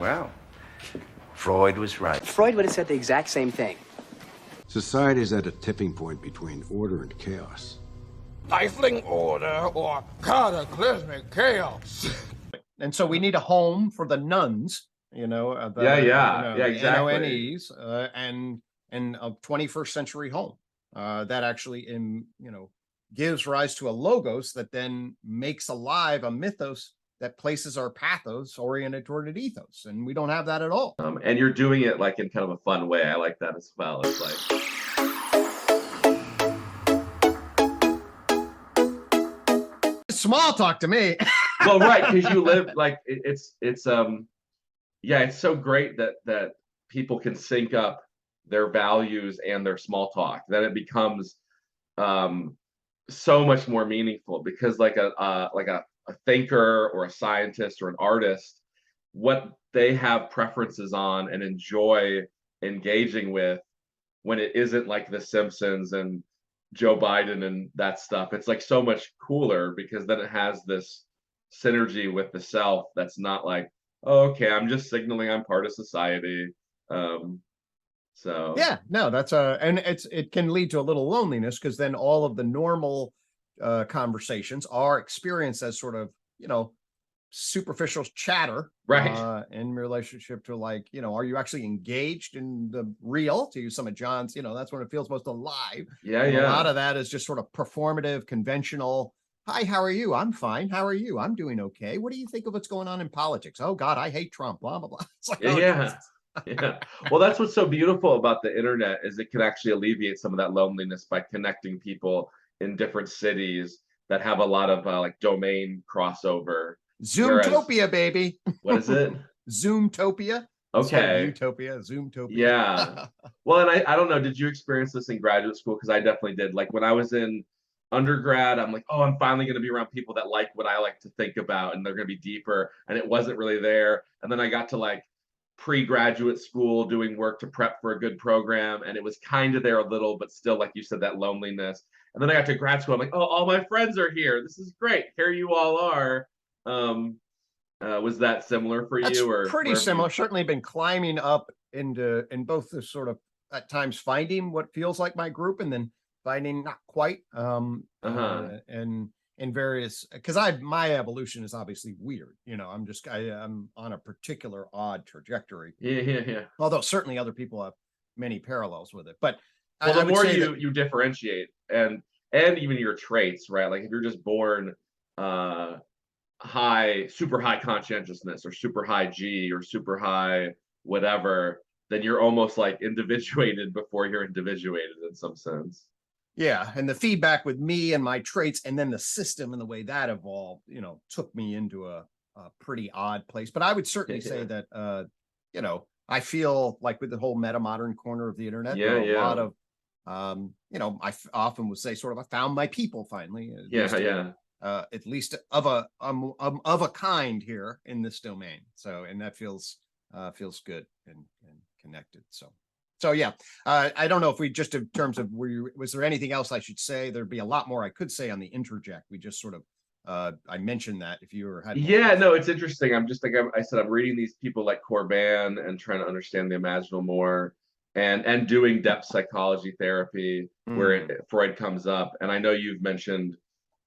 Well, Freud was right. Freud would have said the exact same thing. Society is at a tipping point between order and chaos. Stifling order or cataclysmic chaos. And so we need a home for the nuns, exactly. NONEs, and a 21st century home that actually, gives rise to a logos that then makes alive a mythos that places our pathos oriented toward an ethos, and we don't have that at all. And you're doing it like in kind of a fun way. I like that as well. It's like small talk to me. well, right, because you live like it's so great that people can sync up their values and their small talk. Then it becomes so much more meaningful, because like a thinker or a scientist or an artist, what they have preferences on and enjoy engaging with, when it isn't like The Simpsons and Joe Biden and that stuff, it's like so much cooler, because then it has this synergy with the self that's not like, oh, okay, I'm just signaling I'm part of society. So yeah, no, that's and it can lead to a little loneliness, because then all of the normal conversations are experienced as sort of superficial chatter, right, in relationship to like, are you actually engaged in the real, to use some of John's, that's when it feels most alive. Yeah. A lot of that is just sort of performative, conventional. Hi, how are you? I'm fine. How are you? I'm doing okay. What do you think of what's going on in politics? Oh God, I hate Trump, blah blah blah. It's like, yeah. Well, that's what's so beautiful about the internet, is it can actually alleviate some of that loneliness by connecting people in different cities that have a lot of like domain crossover. Zoomtopia, baby. What is it? Zoomtopia. Okay. Utopia, Zoomtopia. Yeah. Well, and I don't know, did you experience this in graduate school? Because I definitely did. Like when I was in undergrad, I'm like, oh, I'm finally going to be around people that like what I like to think about, and they're going to be deeper. And it wasn't really there. And then I got to like pre-graduate school doing work to prep for a good program, and it was kind of there a little, but still, like you said, that loneliness. And then I got to grad school, I'm like, oh, all my friends are here, this is great, here you all are. Was that similar for That's you? Or pretty similar. Certainly been climbing up in both the sort of at times finding what feels like my group, and then finding not quite, and in various, because my evolution is obviously weird. I'm on a particular odd trajectory. Yeah. Although certainly other people have many parallels with it. But well, the more you differentiate, and even your traits, right? Like if you're just born super high conscientiousness, or super high G, or super high whatever, then you're almost like individuated before you're individuated in some sense. Yeah, and the feedback with me and my traits, and then the system and the way that evolved, took me into a pretty odd place. But I would certainly say that, I feel like with the whole meta modern corner of the internet, there are a lot of, I often would say sort of, I found my people finally. At least of a kind here in this domain. So, and that feels good and connected. So yeah, I don't know if we just, in terms of was there anything else I should say? There'd be a lot more I could say on the interject. We just sort of, I mentioned that if you were had. Yeah, no, it's interesting. I'm just like I said, I'm reading these people like Corbin and trying to understand the imaginal more, and doing depth psychology therapy where Freud comes up. And I know you've mentioned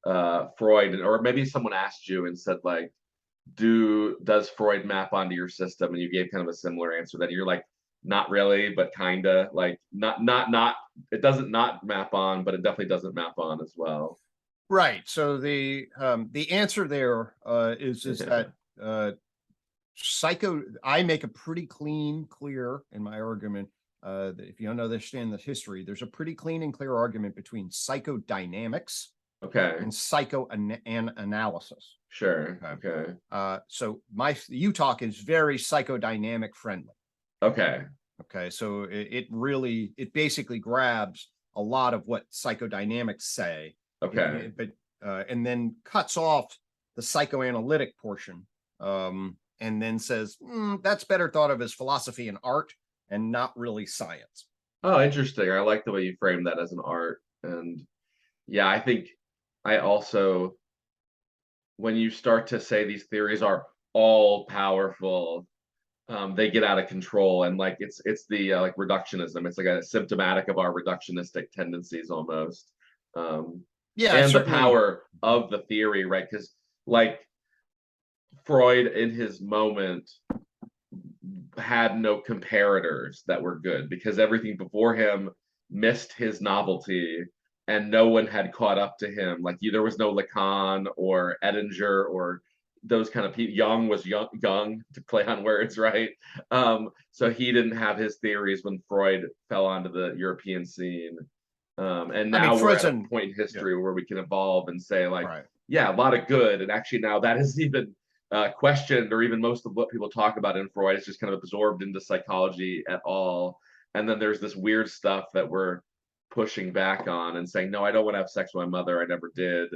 Freud, or maybe someone asked you and said like, does Freud map onto your system? And you gave kind of a similar answer, that you're like, not really, but kinda, like not it doesn't not map on, but it definitely doesn't map on as well. Right. So the answer there is that I make a pretty clear in my argument, that if you don't understand the history, there's a pretty clean and clear argument between psychodynamics, and psychoanalysis. Sure. Okay. So my UTOK is very psychodynamic friendly. Okay. So it basically grabs a lot of what psychodynamics say. Okay. But and then cuts off the psychoanalytic portion, and then says that's better thought of as philosophy and art, and not really science. Oh, interesting. I like the way you frame that as an art. And yeah, I think I also, when you start to say these theories are all powerful, they get out of control, and like it's the like reductionism. It's like a symptomatic of our reductionistic tendencies almost. Yeah, And the certainly. power of the theory, right? Because like Freud in his moment had no comparators that were good because everything before him missed his novelty and no one had caught up to him. Like there was no Lacan or Edinger or those kind of people. Jung was young to play on words, right? So he didn't have his theories when Freud fell onto the European scene. And now we're at a point in history where we can evolve and say like, yeah, a lot of good. And actually now that is even questioned, or even most of what people talk about in Freud is just kind of absorbed into psychology at all. And then there's this weird stuff that we're pushing back on and saying, no, I don't want to have sex with my mother. I never did.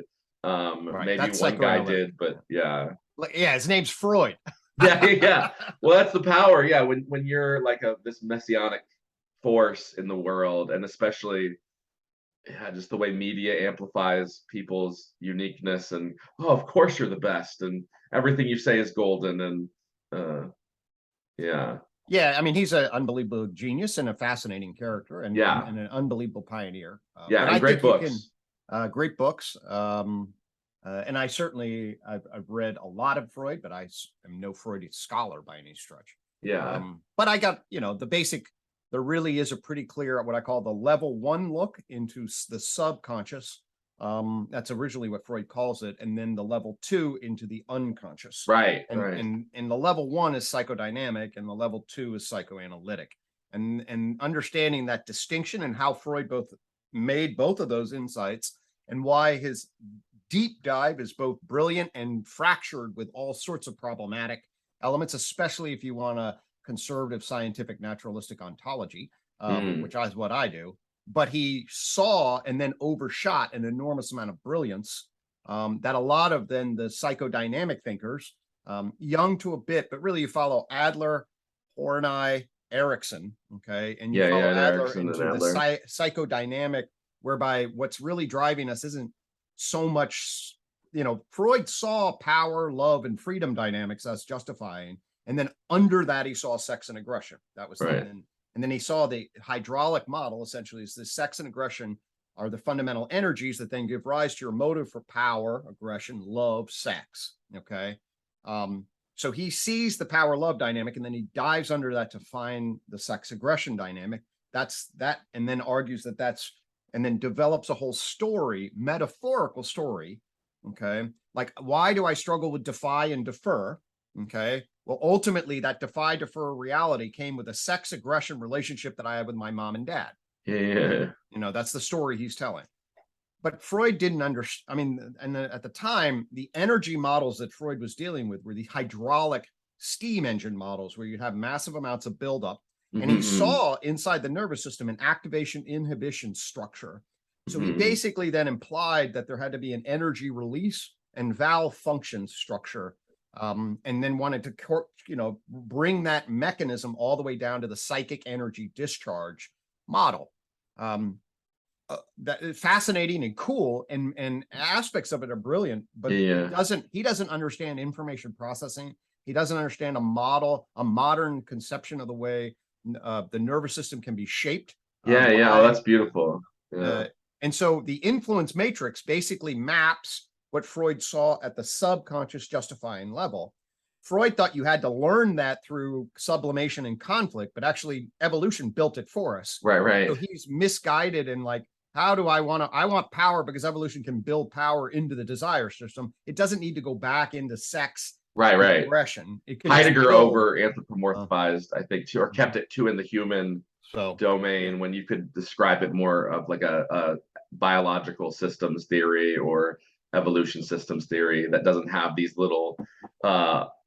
Maybe That's one guy did, but yeah. Yeah, his name's Freud. yeah. Well, that's the power. Yeah, when you're like this messianic force in the world, and especially just the way media amplifies people's uniqueness, and of course you're the best, and everything you say is golden, and yeah, I mean, he's an unbelievable genius and a fascinating character, and an unbelievable pioneer. And great books. Great books. And I certainly I've read a lot of Freud, but I am no Freudian scholar by any stretch. Yeah. But I got, the basic. There really is a pretty clear, what I call the level 1 look into the subconscious. That's originally what Freud calls it. And then the level 2 into the unconscious. Right. And the level 1 is psychodynamic and the level 2 is psychoanalytic. And understanding that distinction and how Freud both made both of those insights and why his deep dive is both brilliant and fractured with all sorts of problematic elements, especially if you want a conservative scientific naturalistic ontology, which is what I do. But he saw and then overshot an enormous amount of brilliance that a lot of then the psychodynamic thinkers, Jung to a bit, but really you follow Adler, Horney, Erikson, okay? And you follow Adler into the psychodynamic, whereby what's really driving us isn't so much, Freud saw power, love, and freedom dynamics as justifying. And then under that, he saw sex and aggression. That was right. And then he saw the hydraulic model, essentially, is the sex and aggression are the fundamental energies that then give rise to your motive for power, aggression, love, sex. Okay. So he sees the power love dynamic, and then he dives under that to find the sex aggression dynamic. That's that, and then argues that and then develops a whole story, metaphorical story. Okay. Like, why do I struggle with defy and defer? Okay. Well, ultimately, that defy defer reality came with a sex aggression relationship that I had with my mom and dad. Yeah. That's the story he's telling. But Freud didn't understand. I mean, and at the time, the energy models that Freud was dealing with were the hydraulic steam engine models, where you'd have massive amounts of buildup. And he saw inside the nervous system an activation inhibition structure. So he basically then implied that there had to be an energy release and valve function structure. And then wanted to, bring that mechanism all the way down to the psychic energy discharge model. That is fascinating and cool, and aspects of it are brilliant, but he doesn't understand information processing. He doesn't understand a modern conception of the way the nervous system can be shaped. Oh, that's beautiful. And so the influence matrix basically maps what Freud saw at the subconscious justifying level. Freud thought you had to learn that through sublimation and conflict, but actually evolution built it for us. Right. So he's misguided in like, how do I want power because evolution can build power into the desire system. It doesn't need to go back into sex. Right. Aggression. Heidegger over anthropomorphized, I think, too, or kept it too in the human domain when you could describe it more of like a biological systems theory or evolution systems theory that doesn't have these little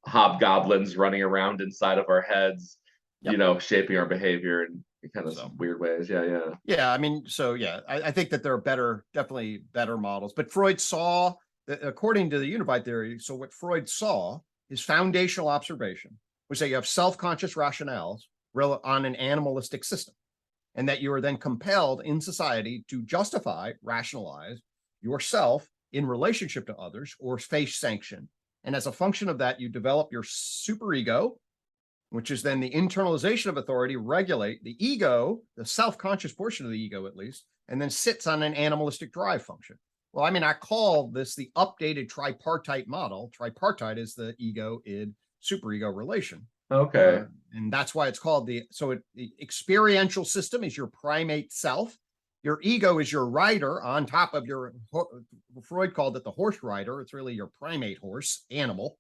hobgoblins running around inside of our heads, shaping our behavior in kind of weird ways. I mean, I think that there are definitely better models, but Freud saw that, according to the unified theory, so what Freud saw is foundational observation, which say you have self-conscious rationales on an animalistic system, and that you are then compelled in society to justify, rationalize yourself in relationship to others or face sanction. And as a function of that, you develop your superego, which is then the internalization of authority, regulate the ego, the self-conscious portion of the ego at least, and then sits on an animalistic drive function. Well, I mean, I call this the updated tripartite model. Tripartite is the ego, id, superego relation. Okay. And that's why it's called the experiential system is your primate self. Your ego is your rider on top of your, Freud called it the horse rider. It's really your primate horse, animal,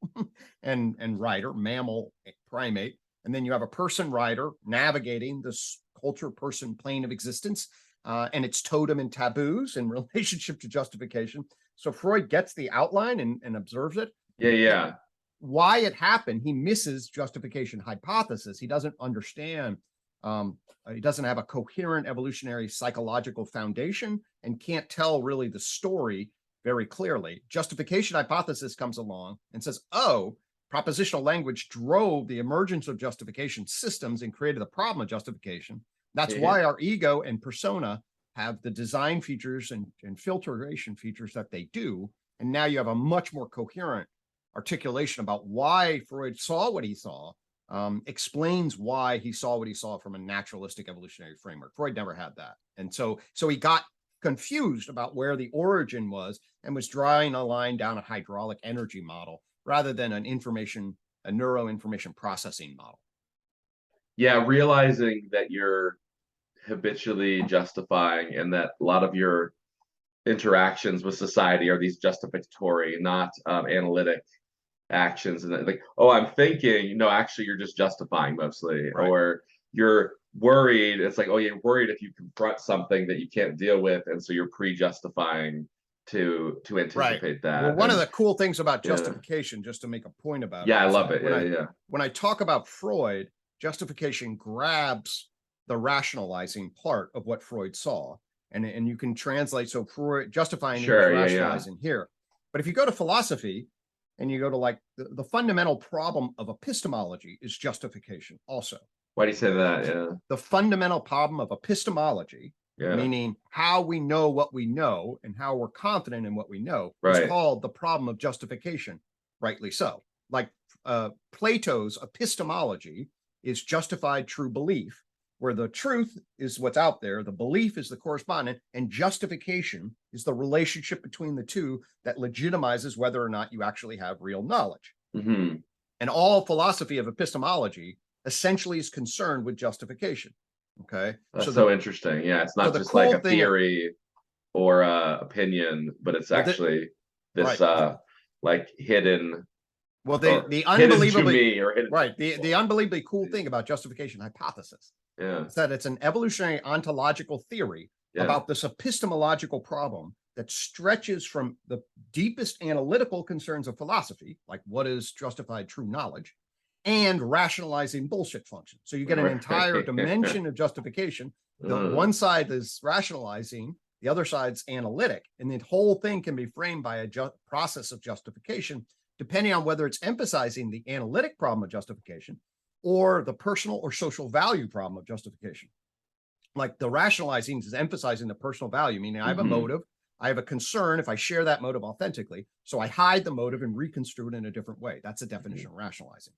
and rider, mammal, primate. And then you have a person rider navigating this culture person plane of existence, and its totem and taboos in relationship to justification. So Freud gets the outline and observes it. Yeah. Why it happened, he misses justification hypothesis. He doesn't understand. He doesn't have a coherent evolutionary psychological foundation and can't tell really the story very clearly. Justification hypothesis comes along and says, oh, propositional language drove the emergence of justification systems and created the problem of justification. That's why our ego and persona have the design features and filtration features that they do. And now you have a much more coherent articulation about why Freud saw what he saw, explains why he saw what he saw from a naturalistic evolutionary framework. Freud never had that. And so he got confused about where the origin was and was drawing a line down a hydraulic energy model rather than a neuroinformation processing model. Yeah, realizing that you're habitually justifying and that a lot of your interactions with society are these justificatory, not analytic actions. And like, oh, I'm thinking, no, actually you're just justifying mostly. Right. Or you're worried. It's like, oh, you're worried if you confront something that you can't deal with, and so you're pre-justifying to anticipate that. Well, one of the cool things about justification, just to make a point about it. Yeah, I love it. When I talk about Freud, justification grabs the rationalizing part of what Freud saw. And you can translate, so Freud justifying is rationalizing here. But if you go to philosophy and you go to like the fundamental problem of epistemology is justification also. Why do you say that? Yeah. The fundamental problem of epistemology, meaning how we know what we know and how we're confident in what we know, is called the problem of justification, rightly so. Like Plato's epistemology is justified true belief, where the truth is what's out there, the belief is the correspondent, and justification is the relationship between the two that legitimizes whether or not you actually have real knowledge. Mm-hmm. And all philosophy of epistemology essentially is concerned with justification. Okay, that's so interesting. Yeah, it's not just like a theory or opinion, but it's actually this like hidden. Well, the unbelievably the unbelievably cool thing about justification hypothesis is that it's an evolutionary ontological theory about this epistemological problem that stretches from the deepest analytical concerns of philosophy, like what is justified true knowledge, and rationalizing bullshit functions. So you get an entire dimension of justification. The one side is rationalizing, the other side's analytic, and the whole thing can be framed by a process of justification, depending on whether it's emphasizing the analytic problem of justification or the personal or social value problem of justification. Like the rationalizing is emphasizing the personal value, meaning I have a motive, I have a concern if I share that motive authentically, so I hide the motive and reconstrue it in a different way. That's the definition of rationalizing.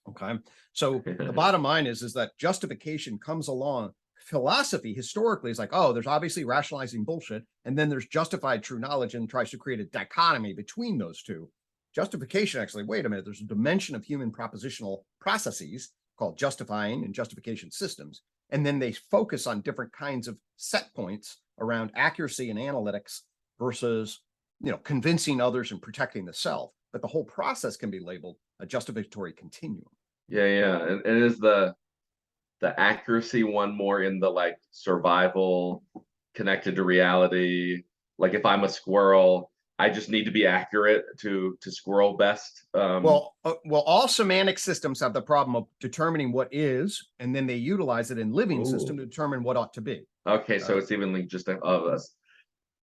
Okay, so the bottom line is that justification comes along. Philosophy historically is like, oh, there's obviously rationalizing bullshit, and then there's justified true knowledge, and tries to create a dichotomy between those two. Justification actually, wait a minute, there's a dimension of human propositional processes called justifying and justification systems, and then they focus on different kinds of set points around accuracy and analytics versus, convincing others and protecting the self. But the whole process can be labeled a justificatory continuum. Yeah. And is the accuracy one more in the like survival connected to reality? Like if I'm a squirrel, I just need to be accurate to squirrel best. Well, all semantic systems have the problem of determining what is, and then they utilize it in living system to determine what ought to be. Okay, so it's even like just a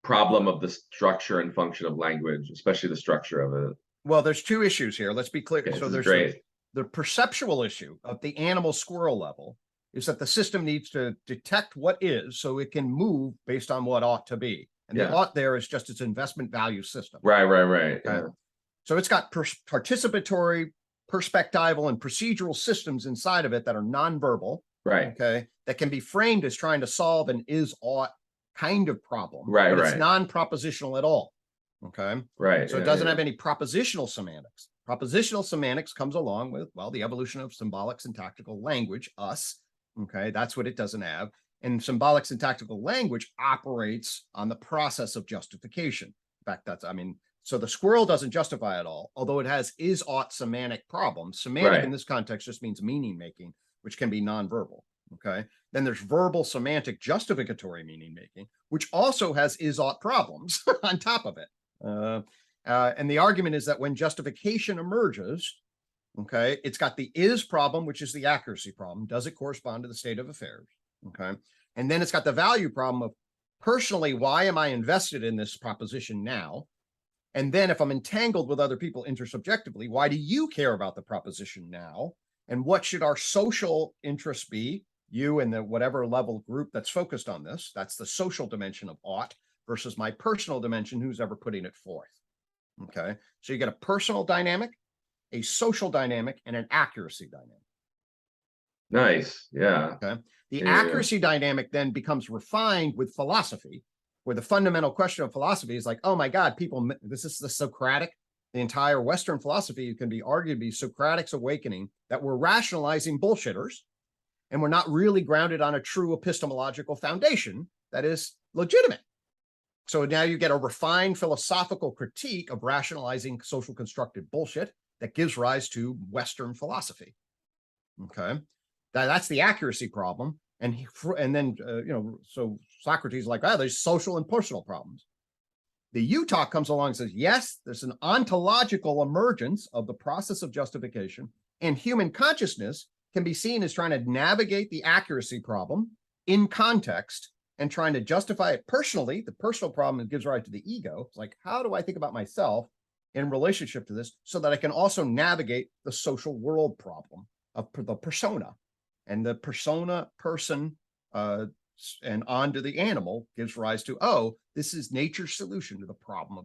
problem of the structure and function of language, especially the structure of it. Well, there's two issues here. Let's be clear. Okay, so there's the perceptual issue of the animal squirrel level is that the system needs to detect what is so it can move based on what ought to be. And the ought there is just its investment value system. Right. Okay? So it's got participatory perspectival and procedural systems inside of it that are nonverbal, Right. okay, that can be framed as trying to solve an is-ought kind of problem, Right, but it's right. non-propositional at all, okay? Right. So it doesn't have any propositional semantics. Propositional semantics comes along with, well, the evolution of symbolic syntactical language, us, okay, that's what it doesn't have. And symbolic syntactical language operates on the process of justification. In fact, that's, I mean, so the squirrel doesn't justify it all, although it has is-ought semantic problems. Semantic Right. in this context just means meaning making, which can be nonverbal, okay? Then there's verbal semantic justificatory meaning making, which also has is-ought problems on top of it. And the argument is that when justification emerges, okay, it's got the is problem, which is the accuracy problem. Does it correspond to the state of affairs? Okay. And then it's got the value problem of personally, why am I invested in this proposition now? And then if I'm entangled with other people intersubjectively, why do you care about the proposition now? And what should our social interests be? You and the whatever level group that's focused on this, that's the social dimension of ought versus my personal dimension, who's ever putting it forth. Okay. So you get a personal dynamic, a social dynamic, and an accuracy dynamic. Nice. Yeah. Okay. The Yeah. accuracy dynamic then becomes refined with philosophy, where the fundamental question of philosophy is like, oh my God, people, this is the Socratic, the entire Western philosophy can be argued to be Socratic's awakening that we're rationalizing bullshitters and we're not really grounded on a true epistemological foundation that is legitimate. So now you get a refined philosophical critique of rationalizing social constructed bullshit that gives rise to Western philosophy. Okay, that's the accuracy problem, and then so Socrates is like, oh, there's social and personal problems. The UTOK comes along and says, yes, there's an ontological emergence of the process of justification, and human consciousness can be seen as trying to navigate the accuracy problem in context and trying to justify it personally. The personal problem that gives rise to the ego. It's like, how do I think about myself in relationship to this so that I can also navigate the social world problem of the persona? And the persona, person, and onto the animal gives rise to, oh, this is nature's solution to the problem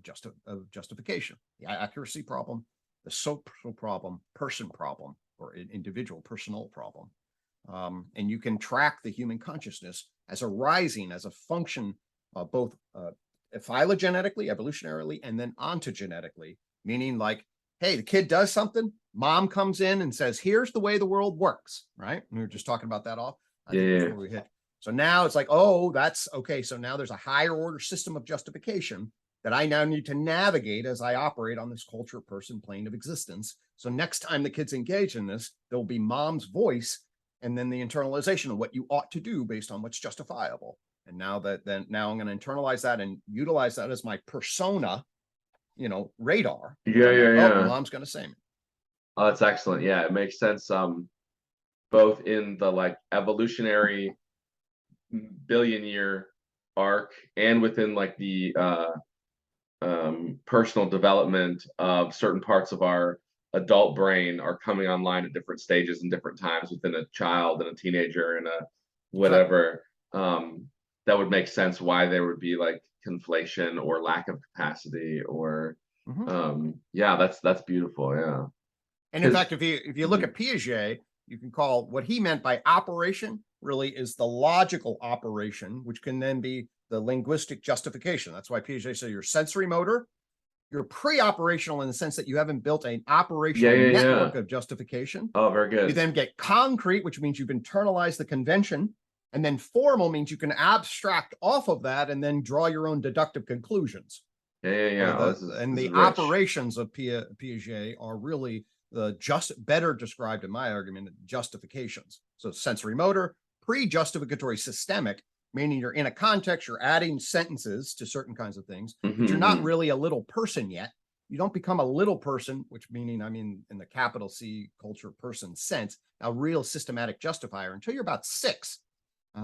of justification. The accuracy problem, the social problem, person problem, or individual personal problem. And you can track the human consciousness as arising as a function of both phylogenetically, evolutionarily, and then ontogenetically, meaning like, hey, the kid does something, mom comes in and says, here's the way the world works, right? And we were just talking about that before we hit. So now it's like, oh, that's okay. So now there's a higher order system of justification that I now need to navigate as I operate on this culture person plane of existence. So next time the kids engage in this, there'll be mom's voice and then the internalization of what you ought to do based on what's justifiable. And now now I'm going to internalize that and utilize that as my persona, radar. Yeah. Mom's going to say me. Oh, that's excellent. Yeah, it makes sense. Both in the like evolutionary billion-year arc and within like the personal development of certain parts of our adult brain are coming online at different stages and different times within a child and a teenager and a whatever. That would make sense why there would be like conflation or lack of capacity or that's beautiful. Yeah. And in fact, if you look at Piaget, you can call what he meant by operation really is the logical operation, which can then be the linguistic justification. That's why Piaget said you're sensory motor, you're pre-operational in the sense that you haven't built an operational network of justification. Oh, very good. You then get concrete, which means you've internalized the convention, and then formal means you can abstract off of that and then draw your own deductive conclusions. And the operations of Piaget are really better described in my argument, justifications. So sensory motor, pre-justificatory systemic, meaning you're in a context, you're adding sentences to certain kinds of things, but you're not really a little person yet. You don't become a little person, which meaning, I mean, in the capital C culture person sense, a real systematic justifier until you're about 6.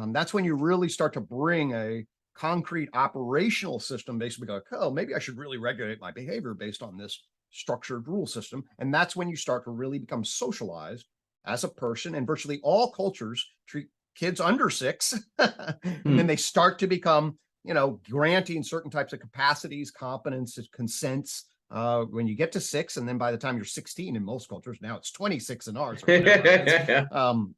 That's when you really start to bring a concrete operational system, basically go, oh, maybe I should really regulate my behavior based on this structured rule system. And that's when you start to really become socialized as a person. And virtually all cultures treat kids under 6, and then they start to become, granting certain types of capacities, competences, consents, when you get to 6, and then by the time you're 16 in most cultures, now it's 26 in ours. Or whatever it is.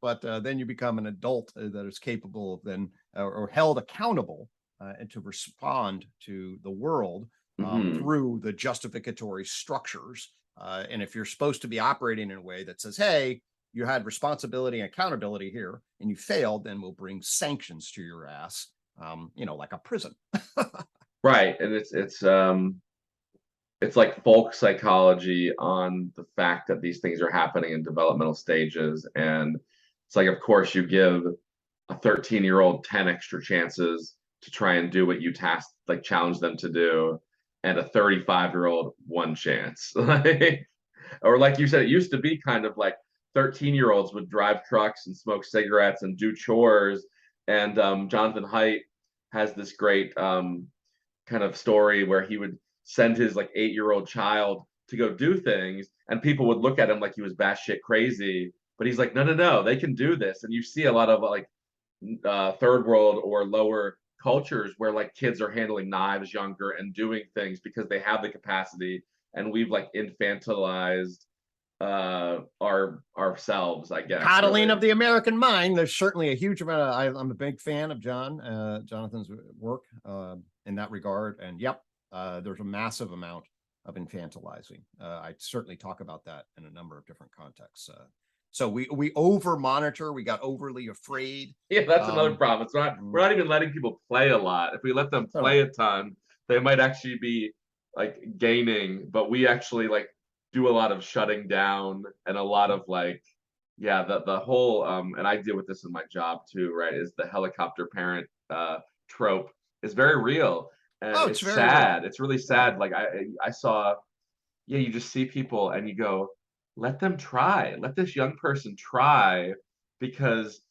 But then you become an adult that is capable of then or held accountable and to respond to the world through the justificatory structures. And if you're supposed to be operating in a way that says, hey, you had responsibility and accountability here and you failed, then we'll bring sanctions to your ass, like a prison. Right. And it's like folk psychology on the fact that these things are happening in developmental stages. And it's like, of course, you give a 13-year-old 10 extra chances to try and do what you challenge them to do, and a 35-year-old 1 chance. Or like you said, it used to be kind of like 13-year-olds would drive trucks and smoke cigarettes and do chores. And Jonathan Haidt has this great kind of story where he would send his 8-year-old child to go do things, and people would look at him like he was batshit crazy. But he's like, no, they can do this. And you see a lot of third world or lower cultures where kids are handling knives younger and doing things because they have the capacity, and we've infantilized ourselves, I guess. Coddling really. of the American mind. There's certainly a huge amount of, I'm a big fan of Jonathan's work in that regard. And there's a massive amount of infantilizing. I certainly talk about that in a number of different contexts. So we over monitor, we got overly afraid. Yeah, that's another problem. We're not even letting people play a lot. If we let them play a ton, they might actually be gaining, but we actually do a lot of shutting down and a lot of the whole and I deal with this in my job too, right? Is the helicopter parent trope is very real. And it's very sad. Real. It's really sad. I saw, you just see people and you go, let them try. Let this young person try, because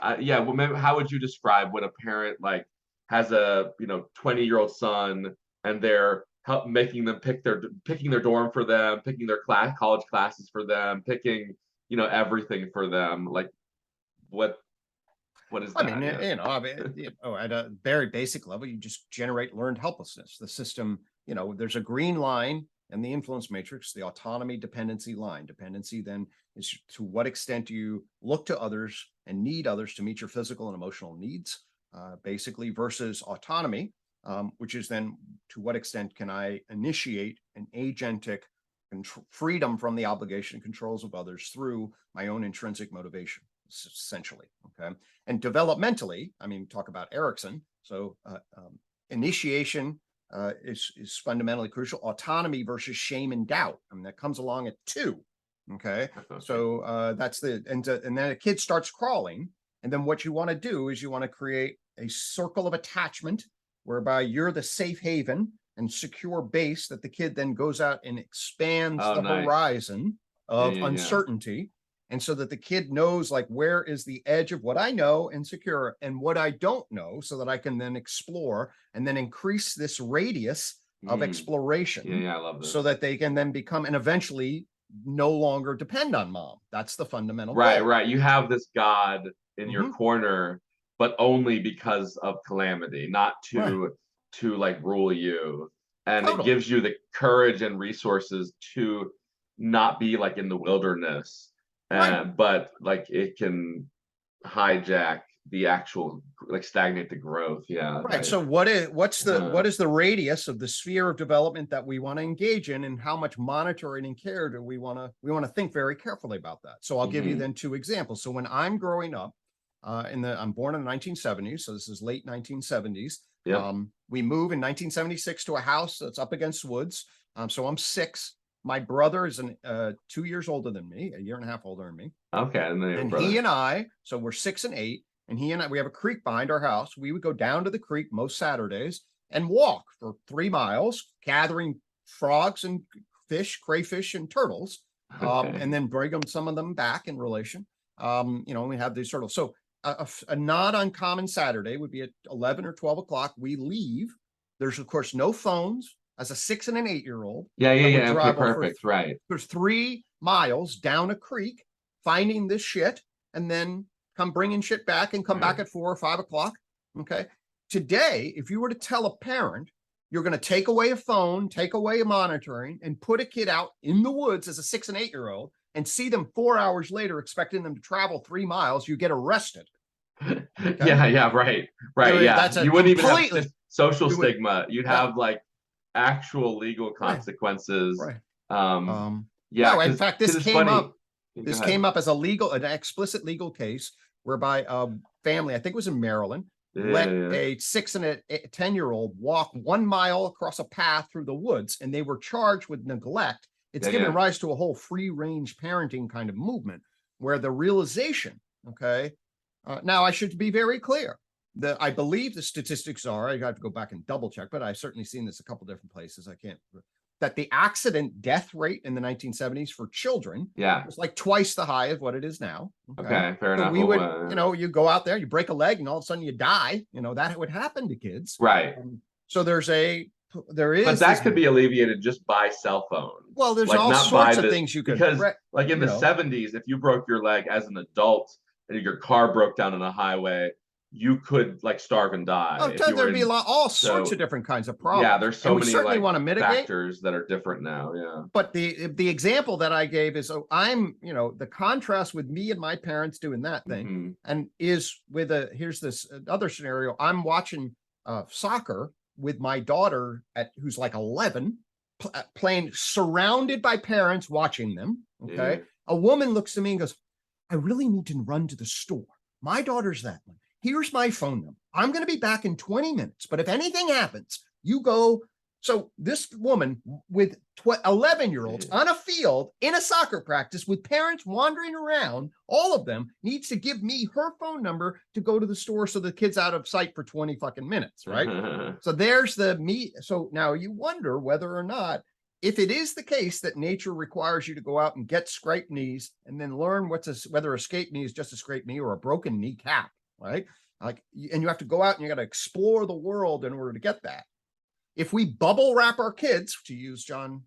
how would you describe when a parent has a 20-year-old son and they're making them picking their dorm for them, picking their college classes for them, picking everything for them? What is that? At a very basic level, you just generate learned helplessness. The system, there's a green line and the influence matrix, the autonomy dependency line. Dependency then is to what extent you look to others and need others to meet your physical and emotional needs, basically, versus autonomy, which is then to what extent can I initiate an agentic freedom from the obligation and controls of others through my own intrinsic motivation, essentially. Okay. And developmentally, talk about Erickson. So initiation is fundamentally crucial. Autonomy versus shame and doubt. That comes along at 2. Okay. So that's and then a kid starts crawling. And then what you want to do is you want to create a circle of attachment whereby you're the safe haven and secure base that the kid then goes out and expands horizon of uncertainty. And so that the kid knows where is the edge of what I know and secure and what I don't know, so that I can then explore and then increase this radius of exploration. Yeah, I love this. So that they can then become and eventually no longer depend on mom. That's the fundamental goal. Right. You have this God in your corner, but only because of calamity, not to rule you. And it gives you the courage and resources to not be in the wilderness. But it can hijack the actual stagnate the growth. Right. So what is the radius of the sphere of development that we want to engage in, and how much monitoring and care do we want to think very carefully about that. So I'll give you then 2 examples. So when I'm growing up I'm born in the 1970s, so this is late 1970s. We move in 1976 to a house that's up against woods. So I'm 6. My brother is 2 years older than me, a year and a half older than me. Okay. And he and I, so we're 6 and 8, and he and I, we have a creek behind our house. We would go down to the creek most Saturdays and walk for 3 miles, gathering frogs and fish, crayfish and turtles, and then bring some of them back in relation. We have these sort of, so a not uncommon Saturday would be at 11 or 12 o'clock. We leave. There's of course no phones. As a 6 and an 8-year-old. Okay, perfect. Right. There's 3 miles down a creek, finding this shit, and then come bringing shit back and come back at 4 or 5 o'clock. Okay. Today, if you were to tell a parent you're going to take away a phone, take away a monitoring, and put a kid out in the woods as a 6 and 8 year old and see them 4 hours later expecting them to travel 3 miles, you get arrested. Okay? Yeah, right. Yeah, that's you wouldn't even have just social stigma. You'd have like actual legal consequences. Right. Yeah, no, in fact, this it's came funny. up. This came up as an explicit legal case whereby a family, I think it was in Maryland, let a 6 and a 10-year-old walk 1 mile across a path through the woods, and they were charged with neglect. It's given rise to a whole free-range parenting kind of movement where the realization, okay, now I should be very clear that I believe the statistics are, I have to go back and double check, but I've certainly seen this a couple different places. That the accident death rate in the 1970s for children was like twice the high of what it is now. Okay, fair enough. We would, you go out there, you break a leg, and all of a sudden you die. That would happen to kids. Right. So there is. But that could be alleviated just by cell phone. Well, there's all sorts of things you could. Because like in the 70s, if you broke your leg as an adult and your car broke down on a highway, you could like starve and die. There'd be all sorts of different kinds of problems. Yeah, there's so many certainly want to mitigate factors that are different now. Yeah. But the example that I gave is I'm the contrast with me and my parents doing that thing, and is with here's this other scenario. I'm watching soccer with my daughter who's like 11, playing surrounded by parents watching them. Okay, a woman looks at me and goes, "I really need to run to the store. My daughter's that one. Here's my phone number. I'm going to be back in 20 minutes. But if anything happens, you go." So this woman with 11-year-olds on a field in a soccer practice with parents wandering around, all of them needs to give me her phone number to go to the store so the kid's out of sight for 20 fucking minutes, right? So there's So now you wonder whether or not, if it is the case that nature requires you to go out and get scraped knees and then learn whether a scraped knee is just a scraped knee or a broken kneecap, right? And you have to go out and you got to explore the world in order to get that. If we bubble wrap our kids, to use Jonathan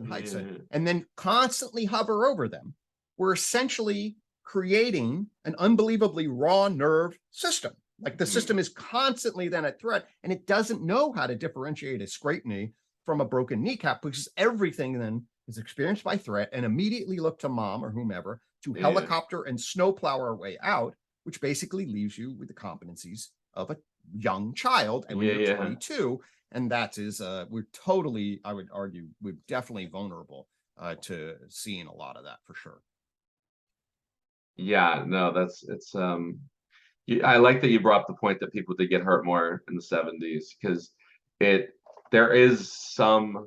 Haidt said, and then constantly hover over them, we're essentially creating an unbelievably raw nerve system. Like the system is constantly then at threat, and it doesn't know how to differentiate a scraped knee from a broken kneecap, because everything then is experienced by threat and immediately look to mom or whomever to helicopter and snowplow our way out, which basically leaves you with the competencies of a young child. And when you're 22, and that is, we're totally, I would argue, we're definitely vulnerable to seeing a lot of that for sure. Yeah, no, I like that you brought up the point that people did get hurt more in the 70s, because there is some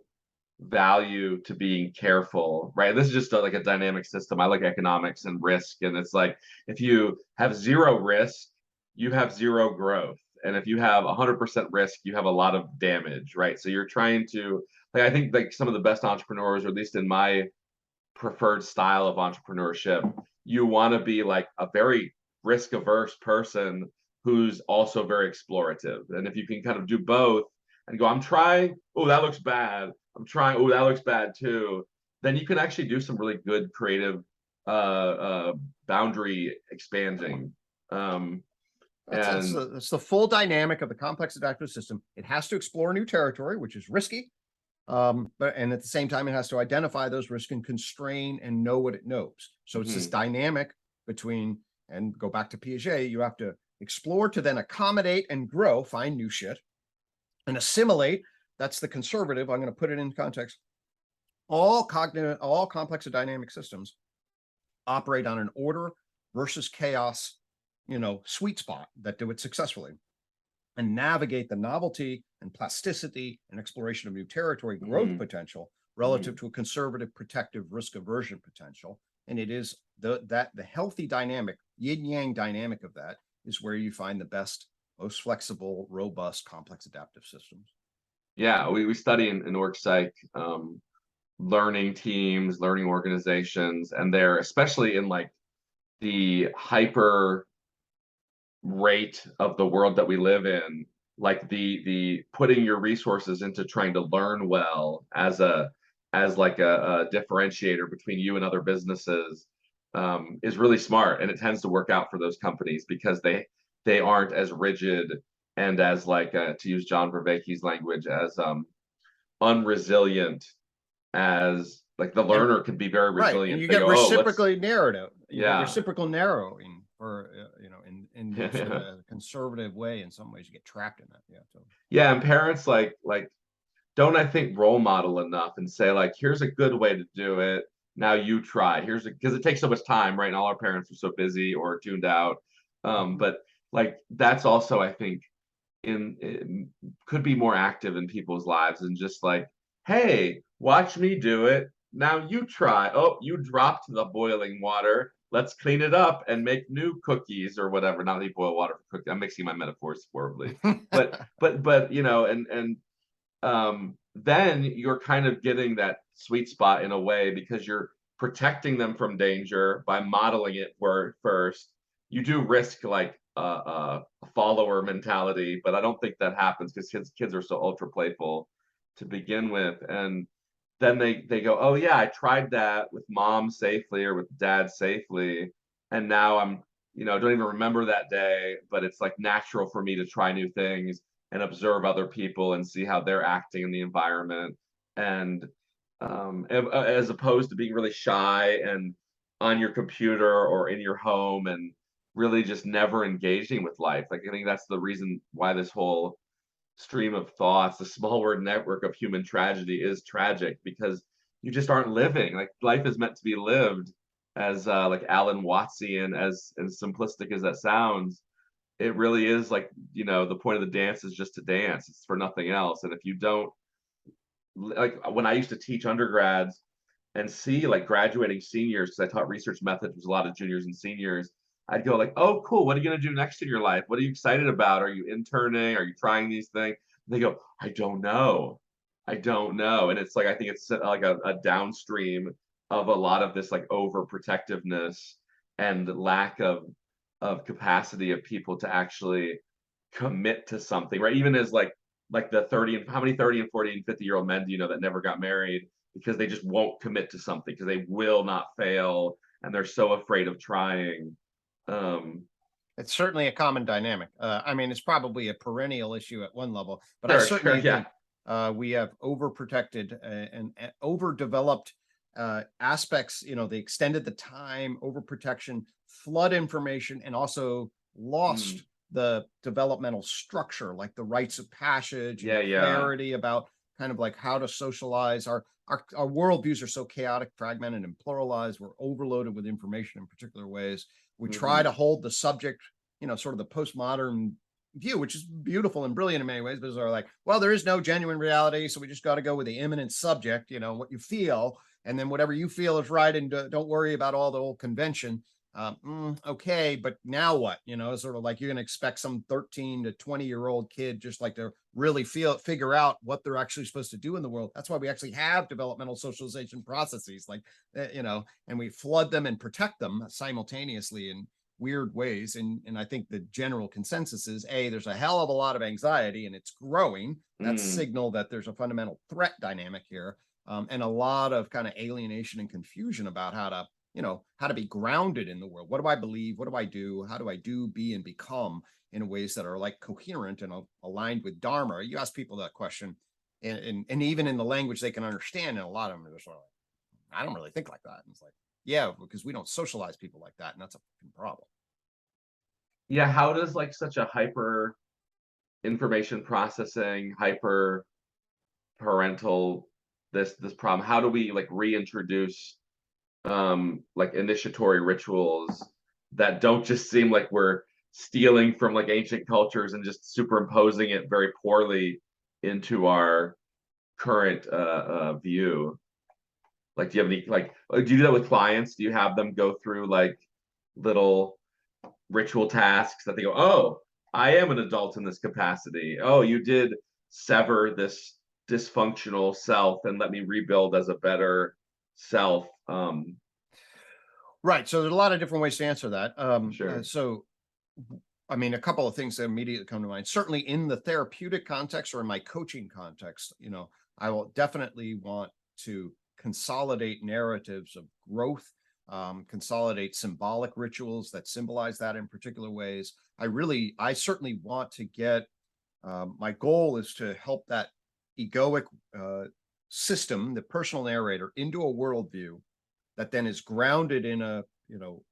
value to being careful, right? This is just like a dynamic system. I like economics and risk, and it's like if you have zero risk, you have zero growth, and if you have 100% risk, you have a lot of damage, right? So you're trying to, like, I think like some of the best entrepreneurs, or at least in my preferred style of entrepreneurship, you want to be like a very risk averse person who's also very explorative. And if you can kind of do both and go, I'm trying, oh, that looks bad, I'm trying, oh, that looks bad too, then you can actually do some really good creative boundary expanding. It's the full dynamic of the complex adaptive system. It has to explore new territory, which is risky, and at the same time, it has to identify those risks and constrain and know what it knows. So it's this dynamic between, and go back to Piaget, you have to explore to then accommodate and grow, find new shit, and assimilate. That's the conservative. I'm going to put it in context. All complex or dynamic systems operate on an order versus chaos, sweet spot that do it successfully, and navigate the novelty and plasticity and exploration of new territory growth potential relative to a conservative, protective, risk aversion potential. And it is the healthy dynamic, yin yang dynamic of that is where you find the best, most flexible, robust, complex adaptive systems. Yeah, we study in org psych, learning teams, learning organizations, and they're especially in like the hyper rate of the world that we live in, like the putting your resources into trying to learn well as like a differentiator between you and other businesses is really smart, and it tends to work out for those companies because they aren't as rigid and as like to use John Vervaeke's language, as unresilient as like the learner could be very Right, resilient. and you They get go, oh, let's reciprocally narrative. You get yeah. reciprocal narrowing for in Yeah, sort of yeah. a conservative way. In some ways, you get trapped in that. Yeah. So. Yeah, and parents like don't, I think, role model enough and say like, here's a good way to do it. Now you try. Here's a, because it takes so much time, right? And all our parents are so busy or tuned out. But like that's also, I think, in could be more active in people's lives and just like, hey, watch me do it. Now you try. Oh, you dropped the boiling water. Let's clean it up and make new cookies or whatever. Not that you boil water for cookies. I'm mixing my metaphors horribly. But you know, and then you're kind of getting that sweet spot in a way because you're protecting them from danger by modeling it for first. You do risk like a follower mentality, but I don't think that happens because kids are so ultra playful to begin with, and then they go, oh yeah, I tried that with mom safely or with dad safely, and now I'm, you know, don't even remember that day, but it's like natural for me to try new things and observe other people and see how they're acting in the environment, and as opposed to being really shy and on your computer or in your home and really just never engaging with life. Like I think that's the reason why this whole stream of thoughts, the small word network of human tragedy is tragic, because you just aren't living. Like life is meant to be lived, as like Alan Wattsian, as simplistic as that sounds. It really is like, you know, the point of the dance is just to dance. It's for nothing else. And if you don't, like when I used to teach undergrads and see like graduating seniors, because I taught research methods with a lot of juniors and seniors, I'd go like, oh, cool. What are you going to do next in your life? What are you excited about? Are you interning? Are you trying these things? And they go, I don't know. I don't know. And it's like, I think it's like a downstream of a lot of this like overprotectiveness and lack of capacity of people to actually commit to something, right? Even as like the 30 and how many 30 and 40 and 50-year-old men do you know that never got married because they just won't commit to something because they will not fail and they're so afraid of trying. It's certainly a common dynamic. I mean, it's probably a perennial issue at one level, but I Sure, certainly yeah. think we have overprotected and overdeveloped aspects. You know, they extended the time, overprotection, flood information, and also lost Mm. the developmental structure, like the rites of passage and Yeah, yeah. clarity about kind of like how to socialize. Our worldviews are so chaotic, fragmented, and pluralized. We're overloaded with information in particular ways. We try to hold the subject, you know, sort of the postmodern view, which is beautiful and brilliant in many ways, but are like, well, there is no genuine reality, so we just got to go with the immanent subject, you know, what you feel, and then whatever you feel is right, and don't worry about all the old convention. Okay, but now what? You know, sort of like you're going to expect some 13 to 20-year-old kid just like to really figure out what they're actually supposed to do in the world. That's why we actually have developmental socialization processes, like you know, and we flood them and protect them simultaneously in weird ways. And I think the general consensus is there's a hell of a lot of anxiety and it's growing. That's signal that there's a fundamental threat dynamic here, and a lot of kind of alienation and confusion about how to, you know, how to be grounded in the world. What do I believe? What do I do? How do I do, be, and become in ways that are like coherent and aligned with Dharma? You ask people that question, and even in the language they can understand, and a lot of them are just like, I don't really think like that. And it's like, yeah, because we don't socialize people like that, and that's a problem. Yeah, how does like such a hyper information processing, hyper parental this problem, how do we like reintroduce like initiatory rituals that don't just seem like we're stealing from like ancient cultures and just superimposing it very poorly into our current view? Like, do you have any like do you do that with clients? Do you have them go through like little ritual tasks that they go, oh, I am an adult in this capacity. Oh, you did sever this dysfunctional self and let me rebuild as a better self. Right. So there's a lot of different ways to answer that. Sure. So, I mean, a couple of things that immediately come to mind. Certainly in the therapeutic context or in my coaching context, you know, I will definitely want to consolidate narratives of growth, consolidate symbolic rituals that symbolize that in particular ways. I certainly want to get My goal is to help that egoic system, the personal narrator, into a worldview that then is grounded in a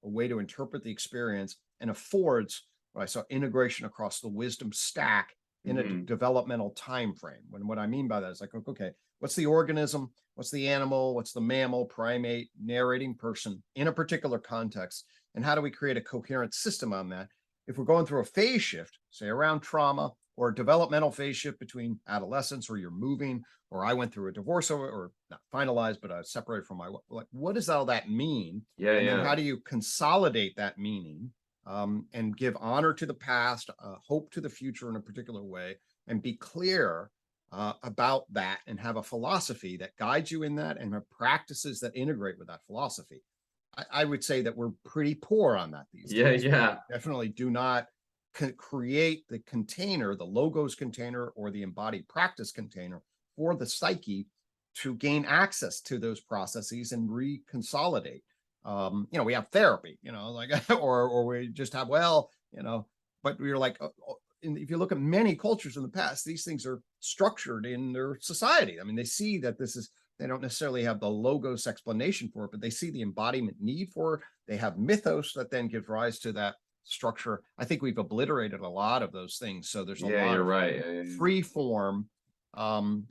way to interpret the experience and affords what I saw integration across the wisdom stack in a developmental time frame. What I mean by that is like, okay, what's the organism? What's the animal? What's the mammal, primate, narrating person in a particular context? And how do we create a coherent system on that? If we're going through a phase shift, say around trauma, or a developmental phase shift between adolescence, or you're moving, or I went through a divorce, or not finalized, but I separated from my, like, what does all that mean? Yeah, and yeah. then how do you consolidate that meaning, and give honor to the past, hope to the future in a particular way, and be clear about that, and have a philosophy that guides you in that, and have practices that integrate with that philosophy. I would say that we're pretty poor on that these days. Yeah. We definitely do not create the container, the logos container, or the embodied practice container for the psyche to gain access to those processes and reconsolidate. We have therapy, like, or we just have, but we're like, if you look at many cultures in the past, these things are structured in their society. I mean, they see that they don't necessarily have the logos explanation for it, but they see the embodiment need for it. They have mythos that then gives rise to that structure. I think we've obliterated a lot of those things. So there's a lot you're of right. free form,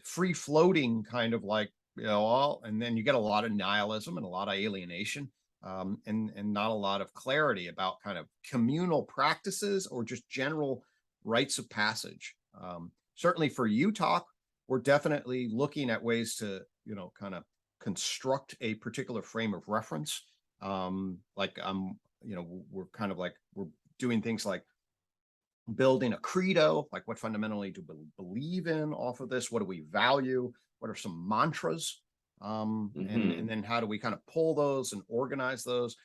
free floating kind of like, and then you get a lot of nihilism and a lot of alienation, and not a lot of clarity about kind of communal practices or just general rites of passage. Certainly for UTOK, we're definitely looking at ways to, kind of construct a particular frame of reference. We're kind of like, we're doing things like building a credo, like what fundamentally do we believe in off of this? What do we value? What are some mantras? And then how do we kind of pull those and organize those?